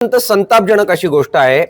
संतापजनक अशी गोष्ट आहे।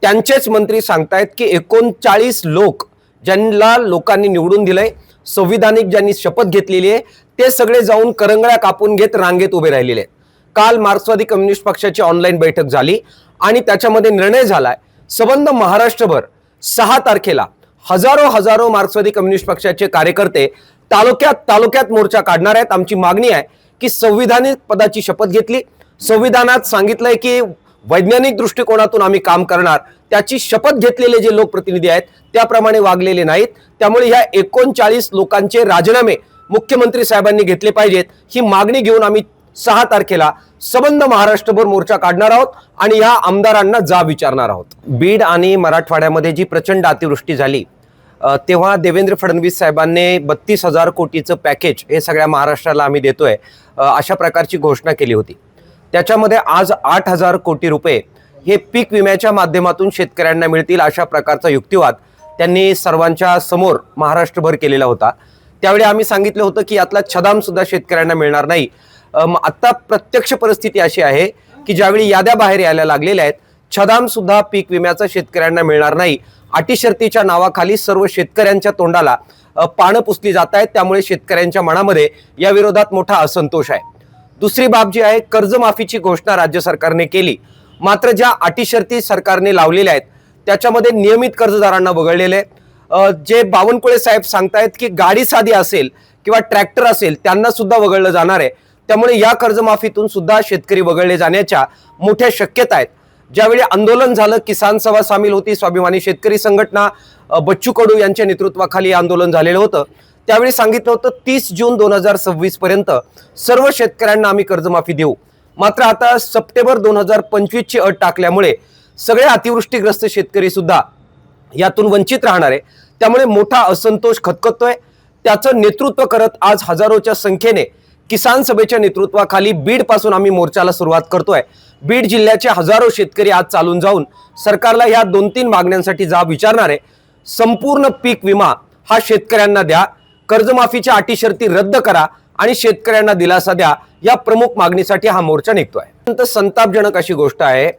त्यांचेच मंत्री सांगतायत की 39 लोक ज्यांना लोकांनी निवडून दिलंय, संविधानिक ज्यांनी शपथ घेतलेली आहे, ते सगळे जाऊन करंगळ्या कापून घेत रांगेत उभे राहिलेले आहेत। काल मार्क्सवादी कम्युनिस्ट पक्षाची ऑनलाईन बैठक झाली आणि त्याच्यामध्ये निर्णय झालाय, संबंध महाराष्ट्रभर 6 तारखेला हजारो मार्क्सवादी कम्युनिस्ट पक्षाचे कार्यकर्ते तालुक्यात मोर्चा काढणार आहेत। आमची मागणी आहे की संविधानिक पदाची शपथ घेतली, संविधानात सांगितलंय की वैज्ञानिक दृष्टिकोनातून आम्ही काम करणार, त्याची शपथ घेतलेले जे लोकप्रतिनिधी आहेत त्याप्रमाणे वागलेले नाहीत। त्यामुळे ह्या 39 लोकांचे राजीनामे मुख्यमंत्री साहेबांनी घेतले पाहिजेत, ही मागणी घेऊन आम्ही 6 तारखेला संबंध महाराष्ट्रभर मोर्चा काढणार आहोत आणि ह्या आमदारांना जाब विचारणार आहोत। बीड आणि मराठवाड्यामध्ये जी प्रचंड अतिवृष्टी झाली तेव्हा देवेंद्र फडणवीस साहेबांनी 32,000 कोटीचं पॅकेज हे सगळ्या महाराष्ट्राला आम्ही देतोय अशा प्रकारची घोषणा केली होती। त्याच्यामध्ये आज 8,000 कोटी रुपये हे पीक विम्याच्या माध्यमातून शेतकऱ्यांना मिळतील अशा प्रकारचा युक्तिवाद त्यांनी सर्वांच्या समोर महाराष्ट्रभर केलेला होता। त्यावेळी आम्ही सांगितलं होतं की यातला छदाम सुद्धा शेतकऱ्यांना मिळणार नाही। आता प्रत्यक्ष परिस्थिती अशी आहे की ज्यावेळी याद्या बाहेर यायला लागलेल्या आहेत, छदाम सुद्धा पीक विम्याचा शेतकऱ्यांना मिळणार नाही। अटी शर्तीच्या नावाखाली सर्व शेतकऱ्यांच्या तोंडाला पानं पुसली जात आहेत, त्यामुळे शेतकऱ्यांच्या मनामध्ये या विरोधात मोठा असंतोष आहे। दुसरी बाब जी आहे, कर्जमाफीची घोषणा राज्य सरकारने केली, मात्र ज्या अटी शर्ती सरकारने लावलेल्या आहेत त्याच्यामध्ये नियमित कर्जदारांना वगळलेले जे बावनकुळे साहेब सांगतायत की गाडी साधी असेल किंवा ट्रॅक्टर असेल त्यांना सुद्धा वगळलं जाणार आहे। त्यामुळे या कर्जमाफीतून सुद्धा शेतकरी वगळले जाण्याच्या मोठ्या शक्यता आहेत। ज्यावेळी आंदोलन झालं, किसान सभा सामील होती, स्वाभिमानी शेतकरी संघटना, बच्चू कडू यांच्या नेतृत्वाखाली आंदोलन झालेलं होतं। त्यावेळी सांगितलं होतं 30 जून 2026 पर्यंत सर्व शेतकऱ्यांना आम्ही कर्जमाफी देऊ। मात्र आता सप्टेंबर 2025 ची अट टाकल्यामुळे सगळे अतिवृष्टीग्रस्त शेतकरी सुद्धा यातून वंचित राहणार आहे। त्यामुळे मोठा असंतोष खतखततोय। त्याचं नेतृत्व करत आज हजारोच्या संख्येने किसान सभेच्या नेतृत्वाखाली बीड पासून आम्ही मोर्चाला सुरुवात करतोय। बीड जिल्ह्याचे हजारो शेतकरी आज चालून जाऊन सरकारला या 2-3 मागण्यांसाठी जाब विचारणार आहे। संपूर्ण पीक विमा हा शेतकऱ्यांना द्या, कर्जमाफीच्या अटी शर्ती रद्द करा आणि शेतकऱ्यांना दिलासा द्या, या प्रमुख मागणीसाठी हा मोर्चा निघतोय। संतापजनक अशी गोष्ट आहे,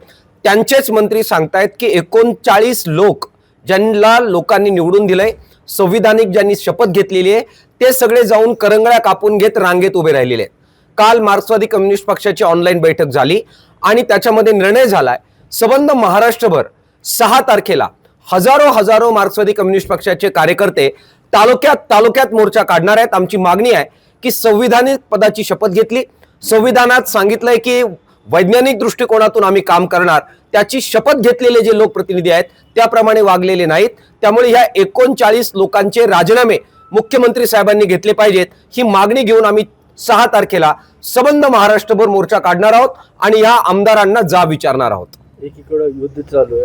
त्यांचेच मंत्री सांगतायत की 39 लोक ज्यांना लोकांनी निवडून दिलंय, संविधानिक ज्यांनी शपथ घेतलेली आहे, ते सगळे जाऊन करंगळ्या कापून घेत रांगेत उभे राहिलेले आहेत। काल मार्क्सवादी कम्युनिस्ट पक्षाची ऑनलाईन बैठक झाली आणि त्याच्यामध्ये निर्णय झालाय, संबंध महाराष्ट्रभर 6 तारखेला हजारो मार्क्सवादी कम्युनिस्ट पक्षाचे कार्यकर्ते तालुक्यात मोर्चा काढणार आहेत। आमची मागणी आहे की संविधानिक पदाची शपथ घेतली, संविधानात सांगितलंय की वैज्ञानिक दृष्टिकोनातून आम्ही काम करणार, त्याची शपथ घेतलेले जे लोकप्रतिनिधी आहेत त्याप्रमाणे वागलेले नाहीत। त्यामुळे ह्या 39 लोकांचे राजीनामे मुख्यमंत्री साहेबांनी घेतले पाहिजेत, ही मागणी घेऊन आम्ही 6 तारखेला संबंध महाराष्ट्रभर मोर्चा काढणार आहोत आणि ह्या आमदारांना जाब विचारणार आहोत। एकीकडे युद्ध चालू आहे।